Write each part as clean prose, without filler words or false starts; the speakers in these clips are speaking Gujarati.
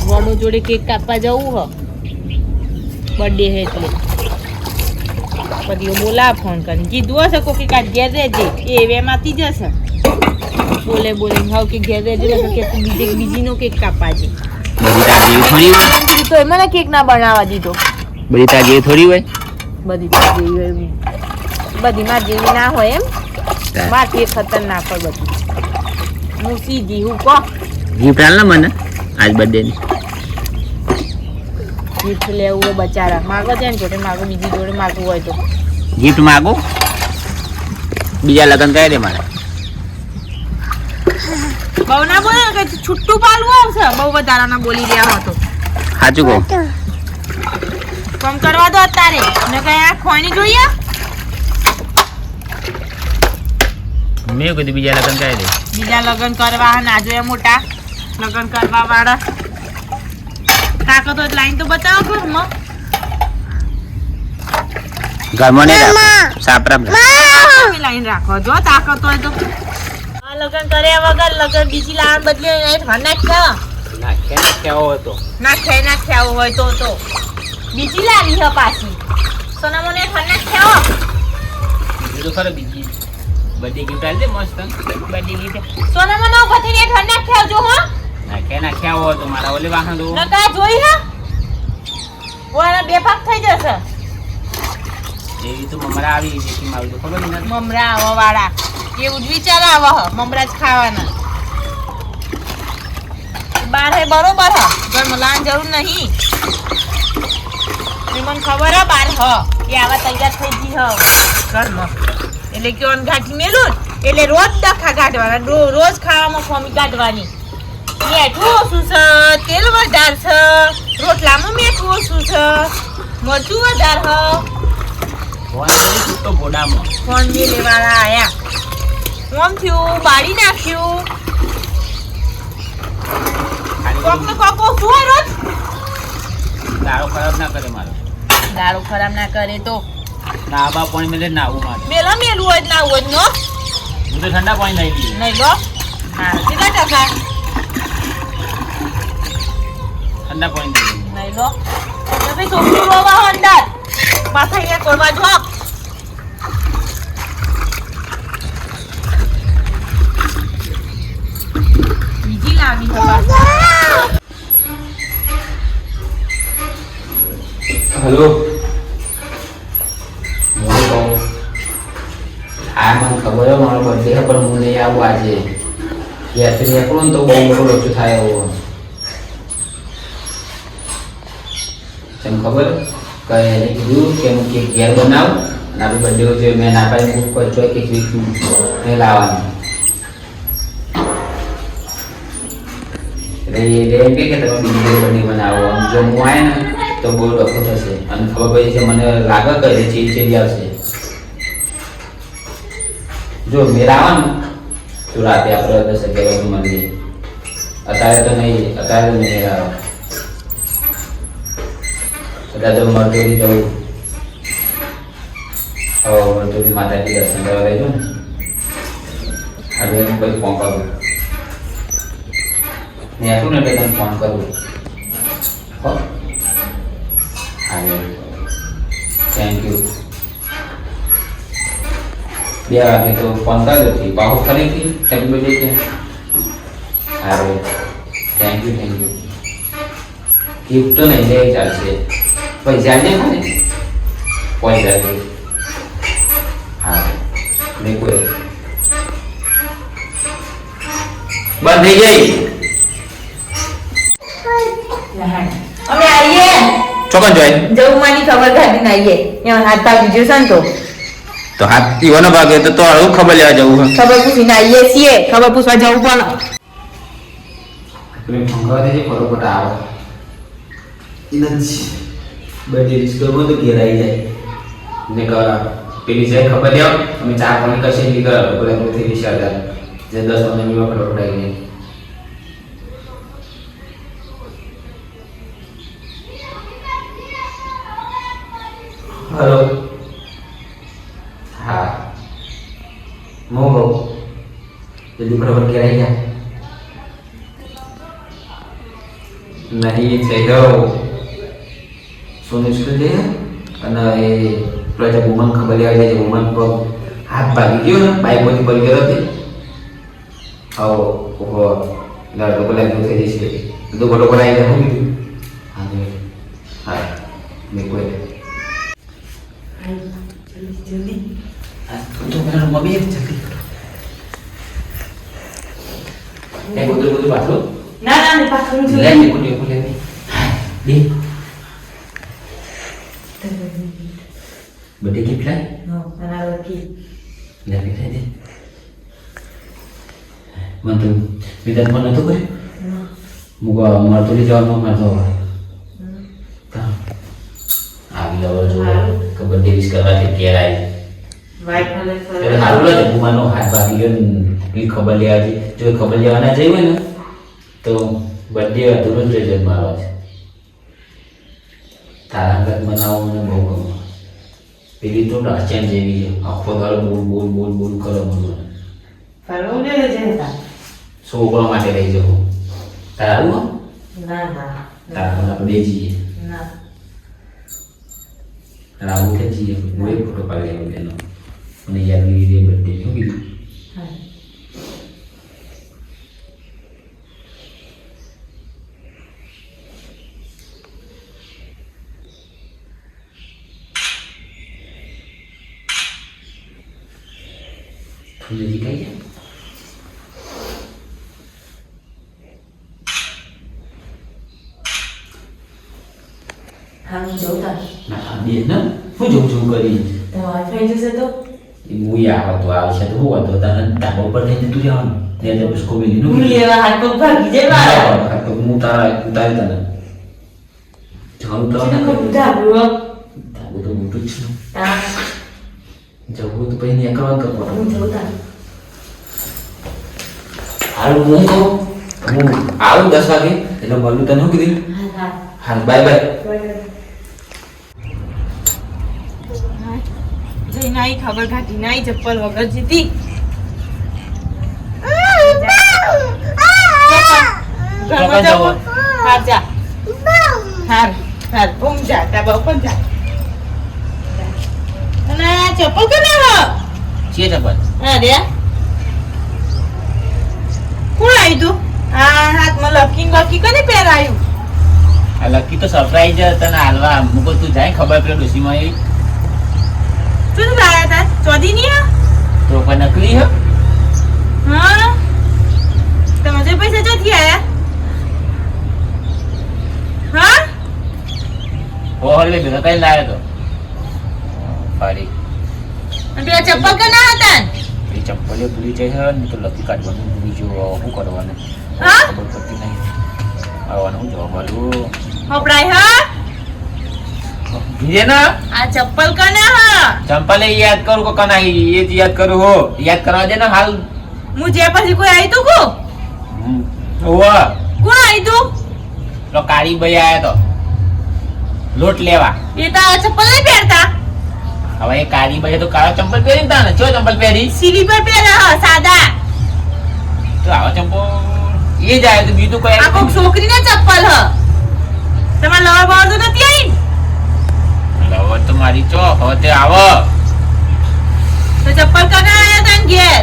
વડો જોડે કેક કાપવા જવું હ બર્થડે હે એટલે પછી બોલા ફોન કરીને કીધું હશે કોકી કાઢ ઘેર રહેજે એ વેમાંથી જશે બોલે હવે કે ઘેર રહેજે ને કે બીજીનો કેક કાપવા છે તો એમાં કેક ના બનાવવા દીધો બધી તાર જેવી થોડી હોય બધી તાર જેવી હોય બધી માર જેવી ના હોય એમ મારથી ખતરનાક હોય બધી હું સીધી હું કહો ગિફ્ટ આલ ને મને આજ બર્થડે ની ગિફ્ટ લેવું હોય બચારા માગો છે ને જોડે માગો બીજી જોડે માગવું હોય તો ગિફ્ટ માગો બીજા લગન કહી દે મારે બહુ ના બોલે કે છૂટું પાલવું આવશે બહુ વધારાના બોલી રહ્યા હતો સાચું કહો કમ કરવા દો અત્યારે ને કઈ આ ખોણી જોઈએ મેં કીધું બીજા લગન કહી દે બીજા લગન કરવા ના જોઈએ મોટા લગન કરવા વાળા કાકો તો લાઈન તો બતાવો ઘરમાં ઘરમાં નહીં રાખો સાપરા લાઈન રાખો જો તાકાત હોય તો આ લગન કર્યા વગર લગન બીજી લાવવા બદલે નાખ્યા હોય તો બીજી લાવી હ પાછી સોનામોને નાખ્યા બીજું ખરે બીજી બધી ગિફ્ટ આલ દે મસ્ત બધી ગીતે સોનામોનો ગથીને નાખ્યા જો હો નાખ્યા હોય તો મારા ઓલે વાહન દો નકા જોઈ હે ઓલા બે ભાગ થઈ જશે એવી તો મમરા આવી છે કે મારું તો ખબર નથી મમરા આવા વાળા એવું જ વિચાર આવે હ મમરા જ ખાવાના બાર હે બરોબર હ ઘરમાં લાન જરૂર નહીં મને ખબર હ બાર હ કે આવા તૈયાર થઈ ગઈ હ ઘરમાં એટલે કે ઓન ગાંઠી મેલું એટલે રોજ ડખા કાઢવાના રોજ ખાવામાં ખોમી કાઢવાની મીઠું ઓછું છે તેલ વધાર છે રોટલામાં મીઠું ઓછું છે મરચું વધાર હ તો બોડામાં ફોન મેલે વાળા આયા કોમ થયું બાળી નાખ્યું કોક ને કોક શું હોય રોજ દારો ખરાબ ના કરે મારો દારૂ ખરાબ ના કરે તો ના બા પાણી મેલે ના આવું મારે મેલું હોય ના હોય નો હું તો ઠંડા પાણી લઈ લઈએ નહીં લો હા કેટલા ટકા ઠંડા પાણી લઈ નહીં લો તમે છોકરી રોવા અંદર પાછા અહીંયા કરવા જો બીજી લાવી હેલો આ મને ખબર હોય મારો બર્થડે છે પણ હું નહીં આવું આજે ઘેરથી નીકળું ને તો બહુ મોટું લોચું થાય એવું જેમ ખબર કે એને કીધું કે હું કેક ઘેર બનાવું અને આપણે બર્થડે છે મેં ના પાડી બુક પર ચોય કેક મેં લાવવાનું એટલે એમ કે તમે બીજી બર્થડે બનાવો જો હું આવે ને તો બહુ ડખો થશે અને ખબર પડી છે મને લાગે કે ચીડી આવશે જો મેરા આવવાનું તો રાતે આપણે 10-11 વાગે મળીએ અત્યારે તો નહીં આવે અત્યારે તો મરતોડી જવું મરતોડી માતાજી દર્શન કરવા લઈ જાઉં ને હવે હું પછી ફોન કરું ને આટલું ને એટલે ફોન કરું હો હા થેન્ક યુ 2 વાગે તો ફોન કર્યો હતી બાહુ ફરીથી હેપી બર્થડે કે હા થેન્ક યુ ગિફ્ટ તો નહીં લે ચાલશે પૈસા ને મને પૈસા હા નહીં કોઈ બંધ થઈ જાય અમે આવીએ ચોકન જોઈ જવું માની ખબર કાઢીને આવીએ એમાં હાથ ભાગી ગયો છે ને તો હાથ ઈવાનો ભાગે તો હળવું ખબર લેવા જવું ખબર પૂછીને આવીએ છીએ ખબર પૂછવા જવું પણ તમે મંગાવા દેજે બરોબર આવે નથી બધી રિસ્કોમાં તો ઘેર આવી જાય ને પેલી જાય ખબર લેવા અમે 4 પાણી કશે નીકળ બોલે થી વિચાર જે 10 મિનિટમાં ખબર પડી ગઈ હેલો હા મોગો જલ્દી બરાબર ઘેર આવી જાય નહીં છે સોનું સ્કૂલ છે અને એ પેલા જે વુમન ખબર આવે છે વુમન પર હાથ ભાગી ગયો ને બાઈક પરથી પડી ગયો હતી આવો ઓહો લડકો પેલા એવું થઈ જશે બધું બરોબર આવી જાય હું કીધું હા મેં કોઈ જલ્દી તો પેલા મમ્મી એક જલ્દી એ બધું પાછું ના ના ને પાછળ લે ને કોટી કોલે બે બડે કેટલા નો ના લકી લે બેઠા દે મન તો વિધાન પણ નતો કર્યો મુગા મારતો લઈ જવાનો મારતો આવી લાવો જો કબડ્ડી વિશ કરવાથી ઘેર આવી વાઈટ કલર એટલે હારું લાગે બુમાનો હાથ ભાગી ગયો ને એ ખબર લેવા છે જો એ ખબર લેવાના જઈ હોય ને તો બર્થડે અધૂરો જ રહી જાય મારો છે તારા ઘર બનાવો મને બહુ ગમે પેલી તો ડાચેન જેવી છે આખો દાડો બોલ બોલ બોલ બોલ કરો મને ફરવો લે જતા છોકરા માટે લઈ જવું તારું હો? ના ના તારા મને આપણે જઈએ ના રાહુલ કે જઈએ હું એક ફોટો પાડી લેવો તેનો મને યાદગીરી દે બર્થડે શું કીધું હા ફૂલજી કઈ છે હા હું જોતા ના બે ને શું જોઉં છું કરી તો આ થઈ જશે તો એ મૂવી આવે તો આવશે તો હું વાંધો તને ધાબા ઉપર થઈને તું જવાનું ને તો પુષ્કો મિલી નું હું લેવા હાથ પગ ભાગી જાય મારા તો હું તારા ઉતારી તને જવાનું તો છે કોઈ બુધા બ્રો ધાબું તો મોટું જ છે તા જવું તો પછી ને કરવાનું હું કરવાનું જોતા હાલ હું તો હું આવું 10 વાગે એટલે મળું તને શું કીધું હા હા હા બાય બાય જઈને આવી ખબર કાઢી નાઈ ચપ્પલ વગર જીતી ઘરમાં જવું હાર જા હાર હાર ઊંઘ જા તાબા ઉપર જા અને આ ચપ્પલ કોને હો છે ચપ્પલ હા રે કોણ આવી તું આ હાથમાં લકી કોને પહેરાયું આ લકી તો સરપ્રાઈઝ તને હાલવા મુકો તું જાય ખબર પડે ડોસીમાં એવી શું લાયા તા ચોદી ની તો કોઈ નકલી હે હા તમે જે પૈસા ચોથી આયા હા ઓહલે ભેગા કઈ લાયો તો ફરી અને પેલા ચપ્પલ કના હતા એ ચપ્પલે ભૂલી જાય ને તો લકી કાઢવાનું ભૂલી જો શું કરવાનું હા ખબર પડતી નહીં આવવાનું જોવા મળ્યું હપડાય હા ભીજે ના આ ચપ્પલ કના હા ચંપલ એ યાદ કરું કો કના એ જ યાદ કરું હો યાદ કરવા દે ને હાલ હું જે પછી કોઈ આવી તું કો ઓવા કોણ આવી તું લો કાળી ભાઈ આયા તો લોટ લેવા એ તો આ ચપ્પલ નહીં પહેરતા હવે એ કાળી ભાઈ તો કાળો ચંપલ પહેરી તા ને ચો ચંપલ પહેરી સ્લીપર પહેરા હા સાદા તો આવા ચંપલ એ જ આયો તો બીજું કોઈ આ કોક છોકરીના ચપ્પલ હ તમાર લવર બાવર તો નથી આવી લવર તો મારી ચો હવે તે આવો તો ચપ્પલ કના આયા તન ઘેર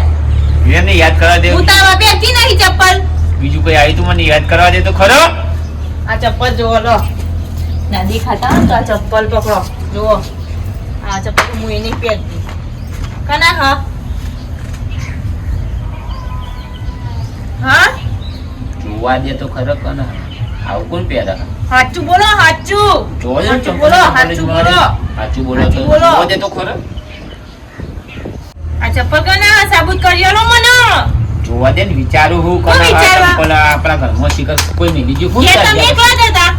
એને યાદ કરવા દે હું તારા પહેરતી નહીં ચપ્પલ બીજું કોઈ આવી તું મને યાદ કરવા દે તો ખરો આ ચપ્પલ જોવો લો ના દેખાતા હોય તો આ ચપ્પલ પકડો જુઓ આ ચપ્પલ હું એ નહીં પહેરતી કના હા હા જોવા દે તો ખરો કના આવું કોણ પહેરા સાચું બોલો સાચું જોવા દે સાચું બોલો સાચું બોલો સાચું બોલો તો સાચું બોલો. જોવા દે તો ખરો આ ચપ્પલ કના સાબુત કરી આલો મને જોવા દે ને વિચારું હું શું વિચારવા? ચંપલ આપણા ઘરમાં શીખર કોઈ નહીં બીજું શું ઘેર તમે એકલા જ હતા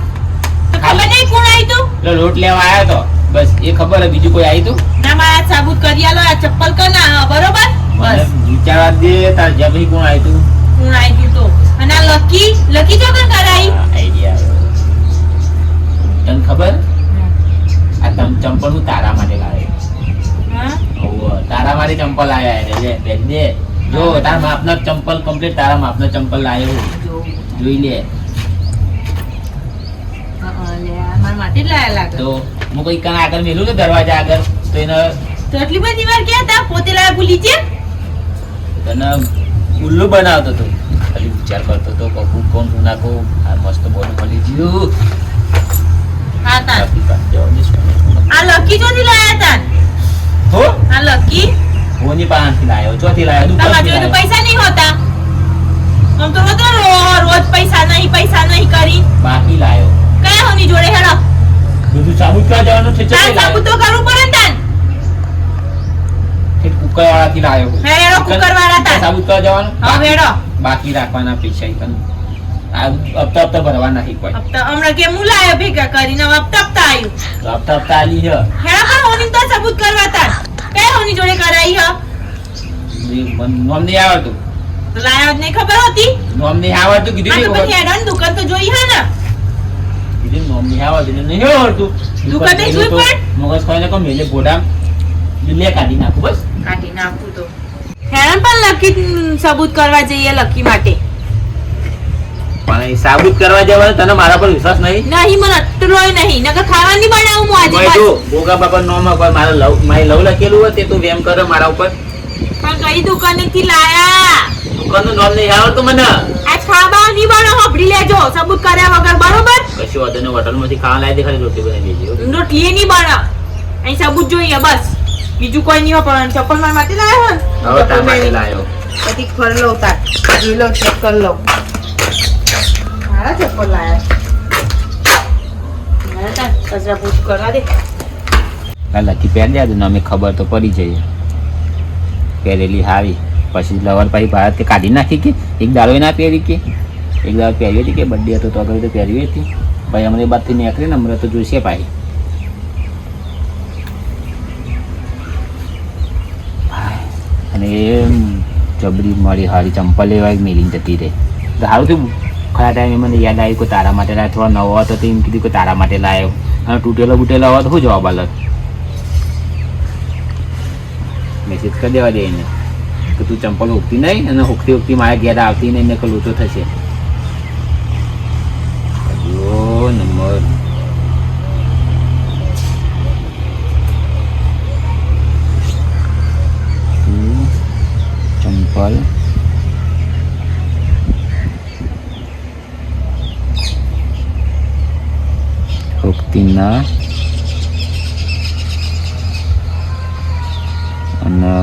તો ખબર નહીં કોણ આવી તું એટલે લોટ લેવા આવ્યો તો બસ એ ખબર હે બીજું કોઈ આવી તું ના મારા સાબુત કરી આલો આ ચપ્પલ કના હા, બરોબર મને બસ વિચારવા દે તાર જ્યાં પછી કોણ આવી તું કોણ આવી ગયું તો અને આ લકી તો કણ કરાઈ આઈડિયા તને ખબર આ ચંપલ હું તારા માટે લાવ્યો હા તારા માટે ચંપલ આયા રે લે બેન દે જો તારા માપના ચંપલ કમ્પ્લીટ તારા માપના ચંપલ લાવ્યો જોઈ લે જાતે જ લાયા લાગે તો હું કોઈ કાં આગળ મેલું ને દરવાજા આગળ તો એને તો એટલી બધી વાર ક્યાં હતા પોતે લાયા ભૂલી છે તને ઉલ્લુ બનાવતો હતો ખાલી વિચાર કરતો હતો કકુ કોણ શું નાખું આ મસ્ત બોલ મળી ગયું હા તા બાકી કાંઈ જવા દે શું. આ લકી ચોથી લાયા તા હો આ લકી હોની પાસેથી લાયો ચોથી લાયો તમારા દુકાનથી જોડે તો લાયો. પૈસા નહીં હોતા આમ તો બધો રોજ પૈસા નહીં કરી બાકી લાયો કયા હોની જોડે હેડો બધું સાબુત કરવા જવાનું છે તાર સાબુ તો કરવું પડે ને તાન કુકરવાળાથી લાયો હે હેડો કુકરવાળા તા સાબુત કરવા જવાનું હવે હેડો બાકી રાખવાના પૈસા ઈ તને આ હપ્તા ભરવા નહીં કોઈ હપ્તા હમણાં કે હું લાયો ભેગા કરીને હવે હપ્તા આવ્યું તો હપ્તા આલી છે હેડો પણ હોની તો સબૂત કરવા તાર કયા હોની જોડે કરાઈ હ મને નોમ નહીં આવડતું તો લાયો જ નહીં ખબર હતી નોમ નહીં આવડતું આ કીધું તો નહીં પછી હેડો ને દુકાન તો જોઈ હે ને કીધું નોમ નહીં આવડતું એટલે નહીં આવડતું દુકાને જોઈ પણ? મગજ કોઈને કહો મેલે ગોડામ લે કાઢી નાખું બસ કાઢી નાખું તો હેરાન પણ લકી સબૂત કરવા જઈએ લકી માટે પણ એ સાબિત કરવા જવાનું તને મારા પર વિશ્વાસ નહીં નહીં મને અટલોય નહીં નકર ખાવાની બનાવું હું આજે ભાઈ પાછી. જો ગોગા બાપા નોમ પર મારા લવ લખેલું હોય તે તું વેમ કરે મારા ઉપર પણ કઈ દુકાનેથી લાયા દુકાનનું નામ નહીં આવડતું મને આ ખાવા નહીં બનો હોપડી લેજો સબૂત કર્યા વગર બરોબર કશું વાંધો નહીં હોટલમાંથી ખાવા લાવી દે ખાલી રોટી બનાવી દેજો રોટલી નહીં બનો અહીં સબૂત જોઈએ બસ બીજું કોઈ નહીં હોય પણ ચપ્પલ મારા માટે લાયો હવે તાર માટે લાયો પછી ફર લો તાર જોઈ લો ચેક કરી લો મારા ચપ્પલ લાયા મારા તાર કચરા પૂછ કરવા દે આ લકી પહેર દે ને અમે ખબર તો પડી જઈએ પહેરેલી હારી પછી લવર પછી ભારત કે કાઢી નાખી કે એક દાડો ના પહેરી કે એક દાડો પહેરી હતી કે બર્થડે હતો તો આગળ તો પહેરવી હતી ભાઈ અમને બાદથી નીકળી ને અમને તો જોઈશે ભાઈ અને એ જબરી મારી હારી ચંપલ એવા મેલીને જતી રહી તો સારું થયું ખરા ટાઈમે મને યાદ આવ્યું કે તારા માટે લાવ્યો થોડા નવો હતો તો એમ કીધું કે તારા માટે લાવ્યો અને તૂટેલો બૂટેલો હોય તો શું જવાબ અલગ મેસેજ કરી દેવા દે એને કે તું ચંપલ ઉગતી નહીં અને ઉગતી મારા ઘેર આવતી નહીં ને કે લોચો થશે નંબર ચંપલ ઉગતી ના અને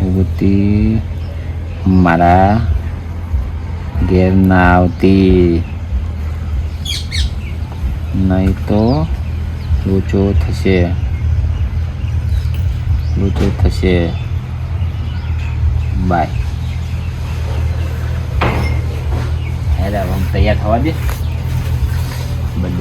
ઉગતી મારા ઘેર ના આવતી નહીં તો લોચો થશે બાય હેરા તૈયાર થવા દે બધે